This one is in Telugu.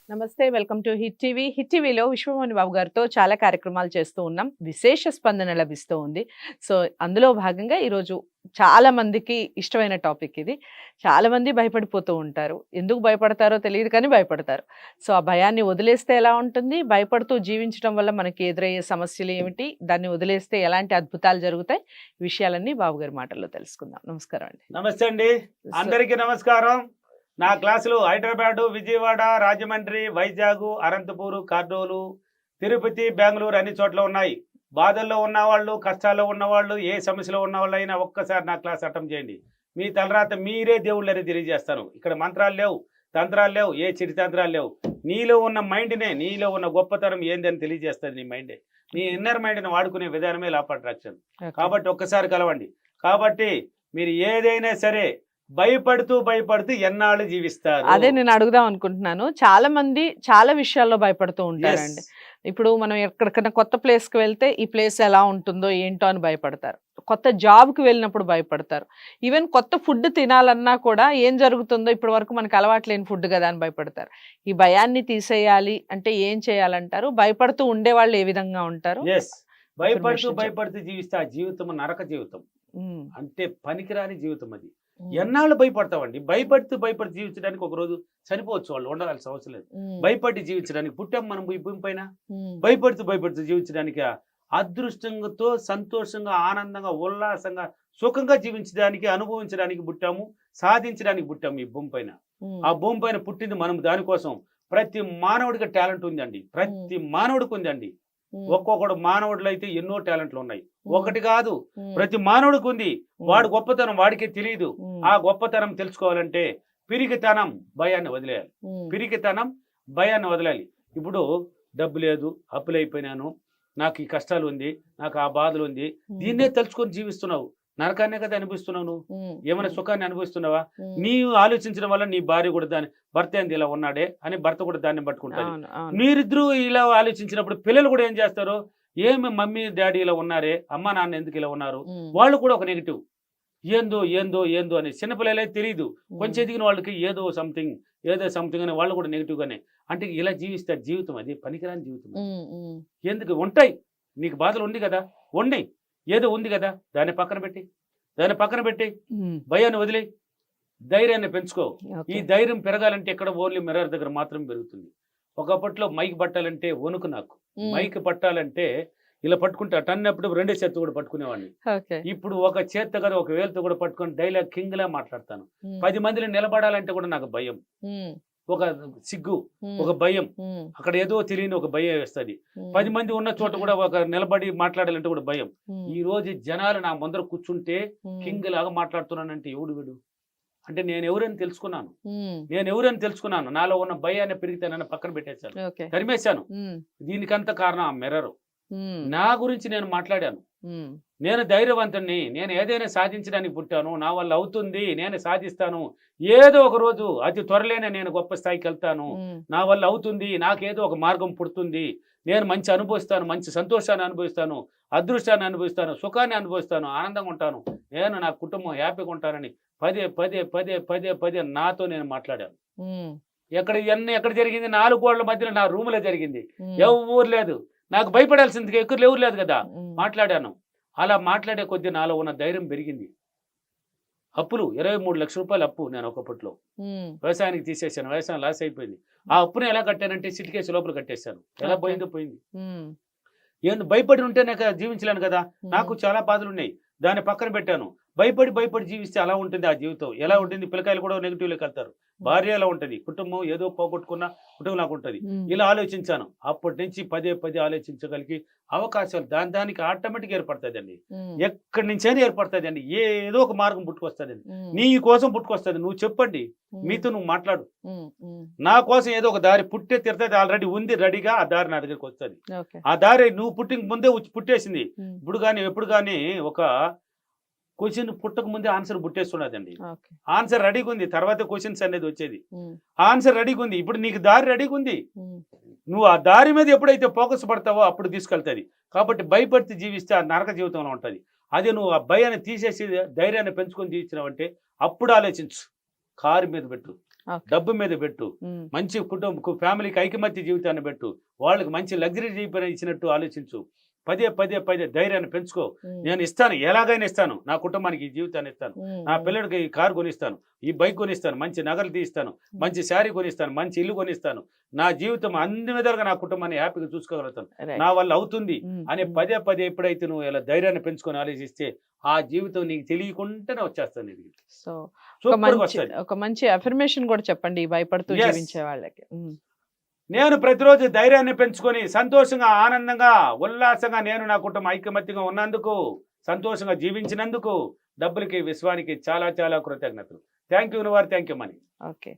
నమస్తే, welcome to hit TV. Hit టీవీలో విశ్వమోహన్ బాబు గారితో చాలా కార్యక్రమాలు చేస్తూ ఉన్నాం. విశేష స్పందన లభిస్తూ ఉంది. సో అందులో భాగంగా ఈరోజు చాలా మందికి ఇష్టమైన టాపిక్ ఇది. చాలా మంది భయపడిపోతూ ఉంటారు. ఎందుకు భయపడతారో తెలియదు కానీ భయపడతారు. సో ఆ భయాన్ని వదిలేస్తే ఎలా ఉంటుంది, భయపడుతూ జీవించడం వల్ల మనకి ఎదురయ్యే సమస్యలు ఏమిటి, దాన్ని వదిలేస్తే ఎలాంటి అద్భుతాలు జరుగుతాయి, ఈ విషయాలన్నీ బాబు గారి మాటల్లో తెలుసుకుందాం. నమస్కారం అండి. నమస్తే అండి, అందరికీ నమస్కారం. నా క్లాసులు హైదరాబాదు, విజయవాడ, రాజమండ్రి, వైజాగ్, అనంతపూర్, కర్నూలు, తిరుపతి, బెంగళూరు అన్ని చోట్ల ఉన్నాయి. బాధల్లో ఉన్నవాళ్ళు, కష్టాల్లో ఉన్నవాళ్ళు, ఏ సమస్యలో ఉన్నవాళ్ళు అయినా ఒక్కసారి నా క్లాస్ అటెంప్ట్ చేయండి. మీ తలరాత మీరే దేవుళ్ళని తెలియజేస్తాను. ఇక్కడ మంత్రాలు లేవు, తంత్రాలు లేవు, ఏ చిటి తంత్రాలు లేవు. నీలో ఉన్న మైండ్నే, నీలో ఉన్న గొప్పతనం ఏందని తెలియజేస్తుంది నీ మైండే. నీ ఇన్నర్ మైండ్ని వాడుకునే విధానమే లా అట్రాక్షన్. కాబట్టి ఒక్కసారి కలవండి. కాబట్టి మీరు ఏదైనా సరే భయపడుతూ ఎన్నాళ్ళు జీవిస్తారు? అదే నేను అడుగుదాం అనుకుంటున్నాను. చాలా మంది చాలా విషయాల్లో భయపడుతూ ఉంటారండి. ఇప్పుడు మనం ఎక్కడికైనా కొత్త ప్లేస్కి వెళ్తే ఈ ప్లేస్ ఎలా ఉంటుందో ఏంటో అని భయపడతారు. కొత్త జాబ్కి వెళ్ళినప్పుడు భయపడతారు. ఈవెన్ కొత్త ఫుడ్ తినాలన్నా కూడా ఏం జరుగుతుందో ఇప్పటి వరకు మనకు అలవాటు లేని ఫుడ్ కదా అని భయపడతారు. ఈ భయాన్ని తీసేయాలి అంటే ఏం చేయాలంటారు? భయపడుతూ ఉండేవాళ్ళు ఏ విధంగా ఉంటారు? భయపడుతూ జీవిస్తే ఆ జీవితం నరక జీవితం, అంటే పనికిరాని జీవితం. అది ఎన్నాళ్ళు భయపడతామండి? భయపడుతూ జీవించడానికి ఒక రోజు చనిపోవచ్చు, వాళ్ళు ఉండాల్సిన అవసరం లేదు. భయపడి జీవించడానికి పుట్టాం మనం ఈ భూమి పైన. భయపడుతూ జీవించడానికి అదృష్టంతో, సంతోషంగా, ఆనందంగా, ఉల్లాసంగా, సుఖంగా జీవించడానికి, అనుభవించడానికి పుట్టాము, సాధించడానికి పుట్టాము ఈ భూమి పైన. ఆ భూమి పైన పుట్టింది మనం దానికోసం. ప్రతి మానవుడికి టాలెంట్ ఉందండి, ప్రతి మానవుడికి ఉందండి. ఒక్కొక్కడు మానవుడిలో అయితే ఎన్నో టాలెంట్లు ఉన్నాయి, ఒకటి కాదు, ప్రతి మానవుడికి ఉంది. వాడు గొప్పతనం వాడికే తెలియదు. ఆ గొప్పతనం తెలుసుకోవాలంటే పిరికితనం, భయాన్ని వదిలేయాలి. భయాన్ని వదిలేయాలి. ఇప్పుడు డబ్బు లేదు, అప్పులైపోయినాను, నాకు ఈ కష్టాలు ఉంది, నాకు ఆ బాధలు ఉంది, దీన్నే తెలుసుకొని జీవిస్తున్నావు. నరకాన్నే కదా అనిపిస్తున్నావు. నువ్వు ఏమైనా సుఖాన్ని అనుభవిస్తున్నావా? నీవు ఆలోచించడం వల్ల నీ భార్య కూడా దాని భర్త ఏంది ఇలా ఉన్నాడే అని భర్త కూడా దాన్ని పట్టుకుంటారు. మీరిద్దరూ ఇలా ఆలోచించినప్పుడు పిల్లలు కూడా ఏం చేస్తారు? ఏమి మమ్మీ డాడీ ఇలా ఉన్నారే, అమ్మ నాన్న ఎందుకు ఇలా ఉన్నారు? వాళ్ళు కూడా ఒక నెగిటివ్, ఏందో అని. చిన్నపిల్లలే తెలియదు, కొంచెం ఎదిగిన వాళ్ళకి ఏదో సంథింగ్ అని వాళ్ళు కూడా నెగిటివ్ గానే. అంటే ఇలా జీవిస్తారు జీవితం. అది పనికిరాని జీవితం. ఎందుకు ఉంటాయి? నీకు బాధలు ఉంది కదా, ఉన్నాయి, ఏదో ఉంది కదా, దాన్ని పక్కన పెట్టి భయాన్ని వదిలే, ధైర్యాన్ని పెంచుకో. ఈ ధైర్యం పెరగాలంటే ఎక్కడ ఓన్లీ మిర్రర్ దగ్గర మాత్రం పెరుగుతుంది. ఒకప్పట్లో మైక్ పట్టాలంటే వణుకు నాకు. మైక్ పట్టాలంటే ఇలా పట్టుకుంటా టన్నప్పుడు రెండే చేత్తో కూడా పట్టుకునేవాడిని. ఇప్పుడు ఒక చేత్తో కదా, ఒక వేలుతో కూడా పట్టుకొని డైలాగ్ కింగ్ లా మాట్లాడతాను. 10 మందిని నిలబడాలంటే కూడా నాకు భయం, ఒక సిగ్గు, ఒక భయం. అక్కడ ఏదో తెలియని ఒక భయం వేస్తుంది. 10 మంది ఉన్న చోట కూడా ఒక నిలబడి మాట్లాడాలంటే కూడా భయం. ఈ రోజు జనాలు నా ముందర కూర్చుంటే కింగ్ లాగా మాట్లాడుతున్నానంటే ఎవడు వీడు అంటే నేను ఎవరని తెలుసుకున్నాను. నాలో ఉన్న భయాన్ని పెరిగితేనని పక్కన పెట్టేశాను, తరిమేశాను. దీనికంత కారణం ఆ మిర్రర్. నా గురించి నేను మాట్లాడాను. నేను ధైర్యవంతుణ్ణి, నేను ఏదైనా సాధించడానికి పుట్టాను, నా వల్ల అవుతుంది, నేను సాధిస్తాను, ఏదో ఒక రోజు అతి త్వరలోనే నేను గొప్ప స్థాయికి వెళ్తాను, నా వల్ల అవుతుంది, నాకేదో ఒక మార్గం పుడుతుంది, నేను మంచి అనుభవిస్తాను, మంచి సంతోషాన్ని అనుభవిస్తాను, అదృష్టాన్ని అనుభవిస్తాను, సుఖాన్ని అనుభవిస్తాను, ఆనందంగా ఉంటాను, నేను నా కుటుంబం హ్యాపీగా ఉంటానని పదే నాతో నేను మాట్లాడాను. ఎక్కడ జరిగింది? 4 గోడల మధ్యలో నా రూములో జరిగింది. ఎవరు లేదు, నాకు భయపడాల్సింది ఎవరు లేదు కదా. మాట్లాడాను. అలా మాట్లాడే కొద్దీ నాలో ఉన్న ధైర్యం పెరిగింది. అప్పులు 23 లక్షల రూపాయలు అప్పు నేను ఒకప్పట్లో వ్యవసాయానికి తీసేసాను. వ్యవసాయం లాస్ అయిపోయింది. ఆ అప్పుని ఎలా కట్టానంటే సిటికేసి లోపల కట్టేశాను. ఎలా పోయింది. ఏంటి భయపడి ఉంటేనే జీవించలేను కదా. నాకు చాలా బాధలు ఉన్నాయి, దాన్ని పక్కన పెట్టాను. భయపడి జీవిస్తే అలా ఉంటుంది ఆ జీవితం. ఎలా ఉంటుంది? పిల్లకాయలు కూడా నెగిటివ్లోకి వెళ్తారు, భార్య ఎలా ఉంటుంది, కుటుంబం ఏదో పోగొట్టుకున్న కుటుంబం నాకు ఉంటుంది. ఇలా ఆలోచించాను. అప్పటి నుంచి పదే ఆలోచించగలిగి అవకాశాలు దానికి ఆటోమేటిక్ ఏర్పడుతుందండి. ఎక్కడి నుంచైనా ఏర్పడుతుందండి. ఏదో ఒక మార్గం పుట్టుకొస్తుందండి, నీ కోసం పుట్టుకొస్తుంది. నువ్వు చెప్పండి, మీతో నువ్వు మాట్లాడు. నా కోసం ఏదో ఒక దారి పుట్టే తిరుతుంది, ఆల్రెడీ ఉంది రెడీగా. ఆ దారి నా దగ్గరికి వస్తుంది. ఆ దారి నువ్వు పుట్టిన ముందే పుట్టేసింది. ఎప్పుడు కానీ ఒక క్వశ్చన్ పుట్టక ముందే ఆన్సర్ పుట్టేస్తున్నదండి. ఆన్సర్ రెడీగా ఉంది, తర్వాత క్వశ్చన్స్ అనేది వచ్చేది. ఆన్సర్ రెడీగా ఉంది, ఇప్పుడు నీకు దారి రెడీగా ఉంది. నువ్వు ఆ దారి మీద ఎప్పుడైతే ఫోకస్ పడతావో అప్పుడు తీసుకెళ్తుంది. కాబట్టి భయపడితే జీవిస్తే ఆ నరక జీవితంలో ఉంటుంది. అదే నువ్వు ఆ భయాన్ని తీసేసి ధైర్యాన్ని పెంచుకొని జీవించినావంటే అప్పుడు ఆలోచించు. కారు మీద పెట్టు, Okay. డబ్బు మీద పెట్టు, ఉమ్, మంచి కుటుంబ ఫ్యామిలీకి ఐకమత్య జీవితాన్ని పెట్టు, వాళ్ళకి మంచి లగ్జరీ జీవితం ఇచ్చినట్టు ఆలోచించు, పదే పదే పదే ధైర్యాన్ని పెంచుకో. ఉమ్, నేను ఇస్తాను, ఎలాగైనా ఇస్తాను, నా కుటుంబానికి ఈ జీవితాన్ని ఇస్తాను, ఉమ్, నా పిల్లడికి ఈ కారు కొనిస్తాను, ఈ బైక్ కొనిస్తాను, మంచి నగలు తీస్తాను, మంచి శారీ కొనిస్తాను, మంచి ఇల్లు కొనిస్తాను, నా జీవితం అన్ని విధాలుగా నా కుటుంబాన్ని హ్యాపీగా చూసుకోగలుగుతాను, right. నా వల్ల అవుతుంది ఉమ్, అనే ఉమ్. పదే పదే ఎప్పుడైతే నువ్వు ఇలా ధైర్యాన్ని పెంచుకొని ఆలోచిస్తే ఆ జీవితం నీకు తెలియకుండానే వచ్చేస్తాను. ఇది సో సూపర్గా వస్తుంది. ఒక మంచి అఫర్మేషన్ కూడా చెప్పండి ఈ భయపడుతూ Yes. జీవించే వాళ్ళకి. నేను ప్రతిరోజు ధైర్యాన్ని పెంచుకొని సంతోషంగా, ఆనందంగా, ఉల్లాసంగా నేను నా కుటుంబం ఐకమత్యంగా ఉన్నందుకు, సంతోషంగా జీవించినందుకు డబ్బులకి, విశ్వానికి చాలా చాలా కృతజ్ఞతలు. Thank you money. ఓకే.